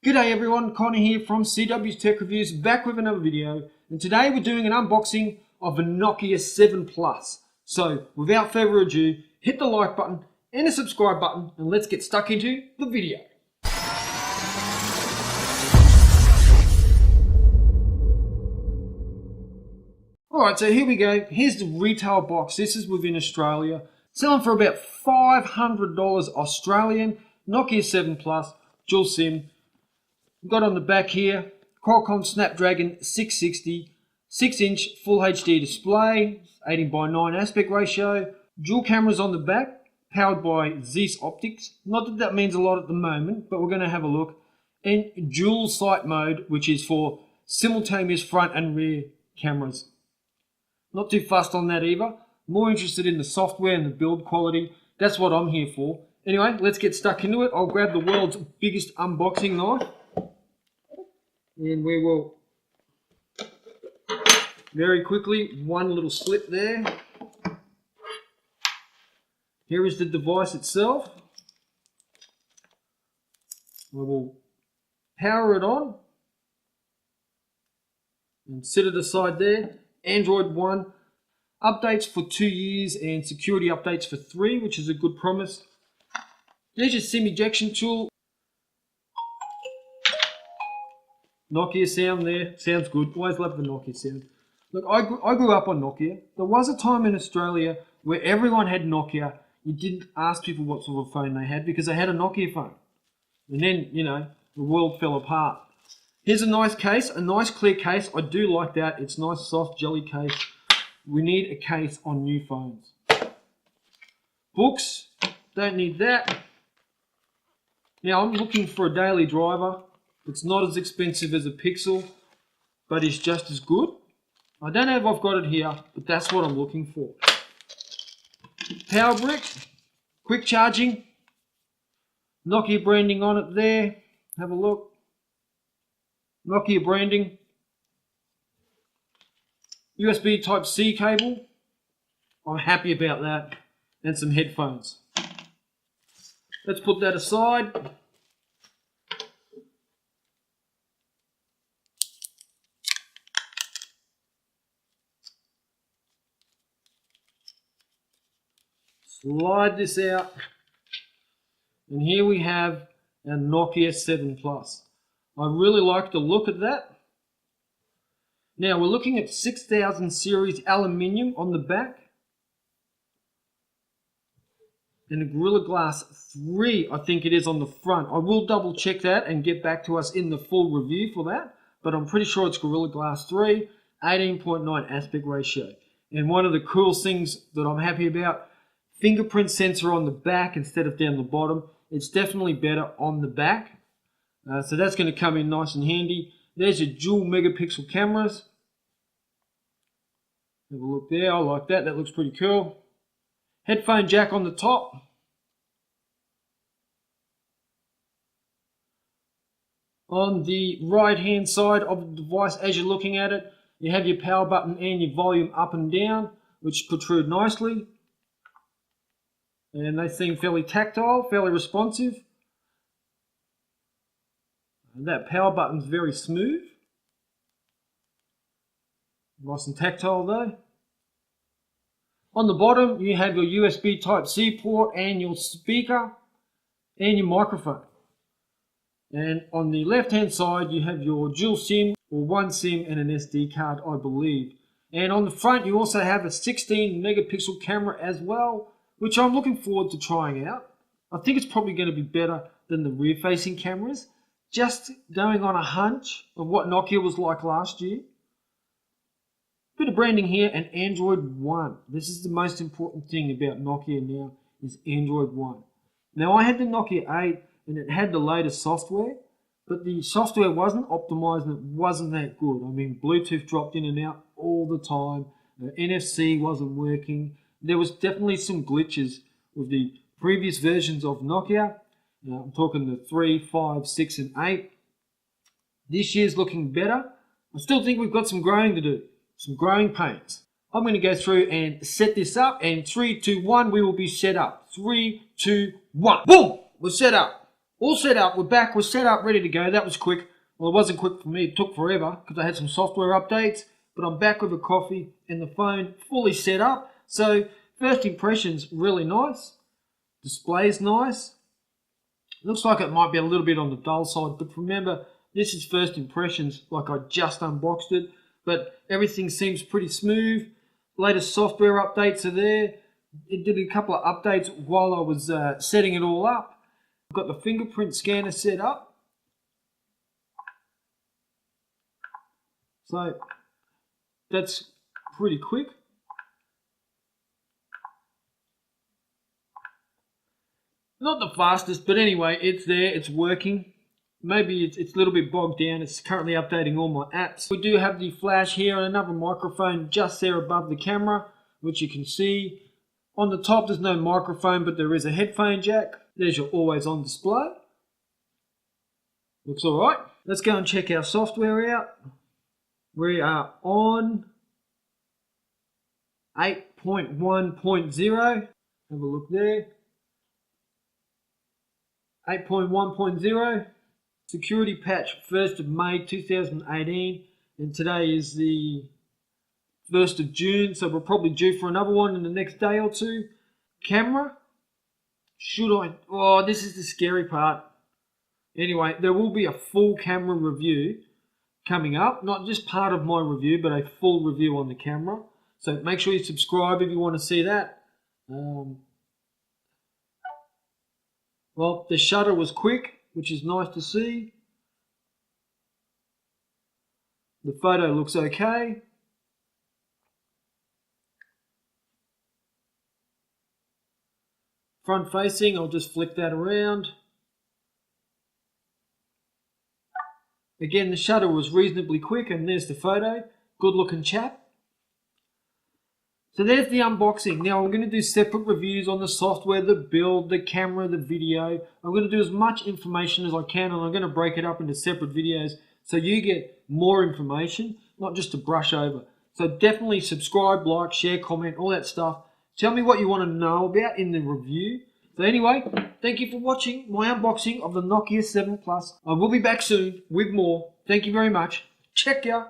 G'day everyone, Connor here from CW's Tech Reviews, back with another video, and today we're doing an unboxing of a Nokia 7 Plus. So without further ado, hit the like button and the subscribe button and let's get stuck into the video. Alright, so here we go. Here's the retail box. This is within Australia. Selling for about $500 Australian. Nokia 7 Plus, dual SIM. We've got on the back here, Qualcomm Snapdragon 660, 6-inch Full HD display, 18:9 aspect ratio, dual cameras on the back, powered by ZEISS optics. Not that that means a lot at the moment, but we're going to have a look. And dual sight mode, which is for simultaneous front and rear cameras. Not too fussed on that either. More interested in the software and the build quality. That's what I'm here for. Anyway, let's get stuck into it. I'll grab the world's biggest unboxing knife. And we will very quickly, one little slip there. Here is the device itself. We will power it on and set it aside there. Android 1, updates for 2 years and security updates for 3, which is a good promise. There's your SIM ejection tool. Nokia sound there, sounds good. Always love the Nokia sound. Look, I grew up on Nokia. There was a time in Australia where everyone had Nokia. You didn't ask people what sort of phone they had because they had a Nokia phone. And then, you know, the world fell apart. Here's a nice case, a nice clear case. I do like that. It's nice, soft, jelly case. We need a case on new phones. Books, don't need that. Now, I'm looking for a daily driver. It's not as expensive as a Pixel, but it's just as good. I don't know if I've got it here, but that's what I'm looking for. Power brick, quick charging, Nokia branding on it there. Have a look. Nokia branding. USB Type-C cable. I'm happy about that. And some headphones. Let's put that aside. Slide this out, and here we have a Nokia 7 Plus. I really like the look of that. Now we're looking at 6000 series aluminium on the back, and a Gorilla Glass 3 I think it is on the front. I will double check that and get back to us in the full review for that, but I'm pretty sure it's Gorilla Glass 3, 18:9 aspect ratio. And one of the cool things that I'm happy about, fingerprint sensor on the back instead of down the bottom. It's definitely better on the back. So that's going to come in nice and handy. There's your dual megapixel cameras. Have a look there. I like that. That looks pretty cool. Headphone jack on the top. On the right hand side of the device as you're looking at it, you have your power button and your volume up and down, which protrude nicely. And they seem fairly tactile, fairly responsive. And that power button's very smooth. Nice and tactile though. On the bottom you have your USB Type-C port and your speaker and your microphone. And on the left hand side you have your dual SIM, or one SIM and an SD card I believe. And on the front you also have a 16 megapixel camera as well, which I'm looking forward to trying out. I think it's probably going to be better than the rear-facing cameras. Just going on a hunch of what Nokia was like last year. Bit of branding here, and Android 1. This is the most important thing about Nokia now, is Android 1. Now I had the Nokia 8 and it had the latest software, but the software wasn't optimized and it wasn't that good. I mean, Bluetooth dropped in and out all the time. The NFC wasn't working. There was definitely some glitches with the previous versions of Nokia. I'm talking the 3, 5, 6 and 8. This year's looking better. I still think we've got some growing to do, some growing pains. I'm going to go through and set this up, and 3, 2, 1, we will be set up. 3, 2, 1. Boom! We're set up. All set up, we're back, we're set up, ready to go. That was quick. Well, it wasn't quick for me, it took forever because I had some software updates, but I'm back with a coffee and the phone fully set up. So first impressions, really nice. Display's nice. Looks like it might be a little bit on the dull side, but remember, this is first impressions, like I just unboxed it, but everything seems pretty smooth. Latest software updates are there. It did a couple of updates while I was setting it all up. I've got the fingerprint scanner set up. So that's pretty quick. Not the fastest, but anyway, it's there, it's working. Maybe it's a little bit bogged down. It's currently updating all my apps. We do have the flash here and another microphone just there above the camera, which you can see. On the top, there's no microphone, but there is a headphone jack. There's your always on display. Looks all right. Let's go and check our software out. We are on 8.1.0. Have a look there. 8.1.0. Security patch 1st of May 2018. And today is the 1st of June, so we're probably due for another one in the next day or two. Camera. Oh, this is the scary part. Anyway, there will be a full camera review coming up. Not just part of my review, but a full review on the camera. So make sure you subscribe if you want to see that. Well, the shutter was quick, which is nice to see. The photo looks okay. Front facing, I'll just flick that around. Again, the shutter was reasonably quick, and there's the photo. Good looking chap. So there's the unboxing. Now I'm going to do separate reviews on the software, the build, the camera, the video. I'm going to do as much information as I can, and I'm going to break it up into separate videos so you get more information, not just to brush over. So definitely subscribe, like, share, comment, all that stuff. Tell me what you want to know about in the review. So anyway, thank you for watching my unboxing of the Nokia 7 Plus. I will be back soon with more. Thank you very much. Check ya.